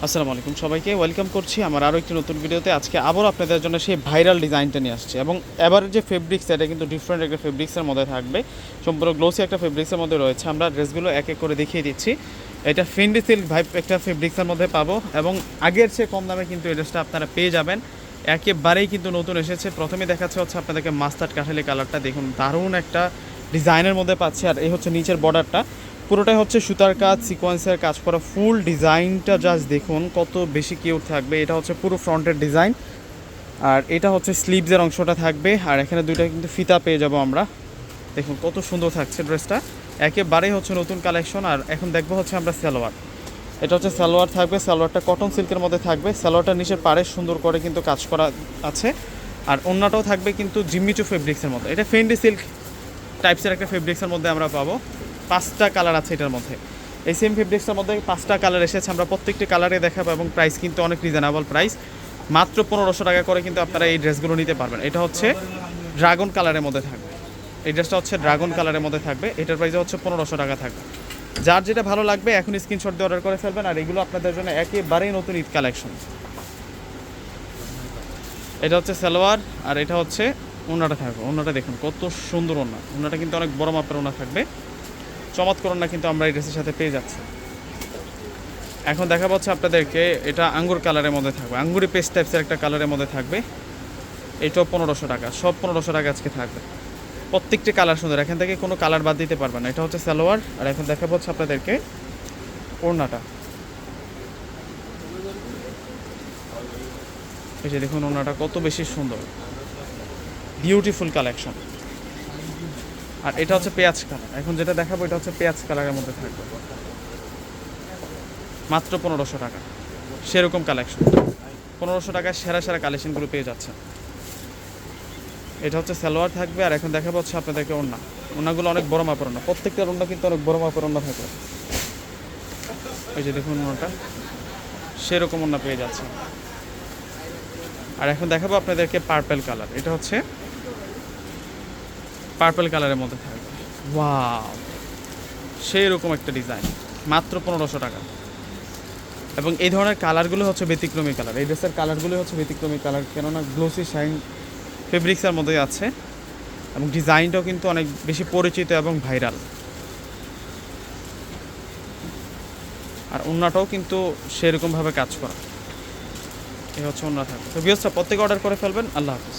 আসসালামু আলাইকুম সবাইকে ওয়েলকাম করছি আমার আরও একটি নতুন ভিডিওতে। আজকে আবারও আপনাদের জন্য সেই ভাইরাল ডিজাইনটা নিয়ে আসছে এবং এবারের যে ফেব্রিক্স এটা কিন্তু ডিফারেন্ট একটা ফেব্রিক্সের মধ্যে থাকবে, সম্পূর্ণ গ্লোসি একটা ফেব্রিক্সের মধ্যে রয়েছে। আমরা ড্রেসগুলো এক এক করে দেখিয়ে দিচ্ছি। এটা ফেন্ডি সিল্ক ভাইব একটা ফেব্রিক্সের মধ্যে পাবো এবং আগের চেয়ে কম দামে কিন্তু এই ড্রেসটা আপনারা পেয়ে যাবেন। একেবারেই কিন্তু নতুন এসেছে। প্রথমে দেখাচ্ছে হচ্ছে আপনাদেরকে মাস্টার্ড কাঠালি কালারটা, দেখুন দারুণ একটা ডিজাইনের মধ্যে পাচ্ছে। আর এই হচ্ছে নিচের বর্ডারটা, পুরোটাই হচ্ছে সুতার কাজ, সিকোয়েন্সের কাজ করা। ফুল ডিজাইনটা জাস্ট দেখুন কত বেশি কিউট থাকবে। এটা হচ্ছে পুরো ফ্রন্টের ডিজাইন, আর এটা হচ্ছে স্লিভসের অংশটা থাকবে। আর এখানে দুইটা কিন্তু ফিতা পেয়ে যাব আমরা। দেখুন কত সুন্দর থাকছে ড্রেসটা, একেবারেই হচ্ছে নতুন কালেকশন। আর এখন দেখবো হচ্ছে আমরা সালোয়ার। এটা হচ্ছে সালোয়ার থাকবে, সালোয়ারটা কটন সিল্কের মধ্যে থাকবে। সালোয়ারটার নিচের পাড়ে সুন্দর করে কিন্তু কাজ করা আছে। আর ওড়নাটাও থাকবে কিন্তু জিম্মিচু ফেব্রিক্সের মধ্যে। এটা ফেন্ডি সিল্ক টাইপসের একটা ফেব্রিক্সের মধ্যে আমরা পাবো। 5টা কালার আছে এটার মধ্যে। এই সেম ফেব্রিক্সের মধ্যে 5টা কালার এসেছে, আমরা প্রত্যেকটি কালারে দেখাবো এবং প্রাইস কিন্তু অনেক রিজনেবল প্রাইস, মাত্র 1500 টাকা করে কিন্তু আপনারা এই ড্রেসগুলো নিতে পারবেন। এটা হচ্ছে ড্রাগন কালারের মধ্যে থাকবে, এই ড্রেসটা হচ্ছে ড্রাগন কালারের মধ্যে থাকবে। এটার প্রাইস হচ্ছে 1500 টাকা থাকবে। যার যেটা ভালো লাগবে এখন স্ক্রিনশট দিয়ে অর্ডার করে ফেলবেন। আর এগুলো আপনাদের জন্য একেবারেই নতুন ঈদ কালেকশন। এটা হচ্ছে সালোয়ার, আর এটা হচ্ছে ওড়নাটা থাকবে। ওড়নাটা দেখুন কত সুন্দর ওড়না, ওড়নাটা কিন্তু অনেক বড় মাপের ওড়না থাকবে। চমৎকার ওড়না কিন্তু আমরা এই ড্রেসের সাথে পেয়ে যাচ্ছি। এখন দেখা পাচ্ছে আপনাদেরকে এটা আঙ্গুর কালারের মধ্যে থাকবে, আঙ্গুরি পেস্ট টাইপসের একটা কালারের মধ্যে থাকবে। এটাও 1500 টাকা, সব 1500 টাকা আজকে থাকবে। প্রত্যেকটি কালার সুন্দর, এখান থেকে কোনো কালার বাদ দিতে পারবেন না। এটা হচ্ছে সালোয়ার, আর এখন দেখা পাচ্ছে আপনাদেরকে ওড়নাটা। এই যে দেখুন ওড়নাটা কত বেশি সুন্দর, বিউটিফুল কালেকশন। আর এটা হচ্ছে পেঁয়াজ কালার, এখন যেটা দেখাবো এটা হচ্ছে পেঁয়াজ কালারের মধ্যে থাকবে, মাত্র 1500 টাকা। সেরকম কালেকশন 1500 টাকায় সেরা সেরা কালেকশনগুলো পেয়ে যাচ্ছে। এটা হচ্ছে সালোয়ার থাকবে, আর এখন দেখা পাচ্ছে আপনাদেরকে ওড়না। ওড়নাগুলো অনেক বড় মাপের ওড়না, প্রত্যেকটা ওড়না কিন্তু অনেক বড় মাপের ওড়না থাকবে। এই যে দেখুন ওড়নাটা, সেরকম ওড়না পেয়ে যাচ্ছে। আর এখন দেখাবো আপনাদেরকে পার্পেল কালার। এটা হচ্ছে পার্পেল কালারের মধ্যে থাকবে। ওয়াও, সেই রকম একটা ডিজাইন, মাত্র 1500 টাকা। এবং এই ধরনের কালারগুলো হচ্ছে ব্যতিক্রমী কালার, এই ড্রেসের কালারগুলো হচ্ছে ব্যতিক্রমী কালার, কেননা গ্লোসি শাইন ফেব্রিক্সের মধ্যে আছে এবং ডিজাইনটাও কিন্তু অনেক বেশি পরিচিত এবং ভাইরাল। আর ওড়নাটাও কিন্তু সেরকমভাবে কাজ করা। এই হচ্ছে ওড়না থাকবে। তো ভিউয়ার্স প্রত্যেকে অর্ডার করে ফেলবেন। আল্লাহ হাফিজ।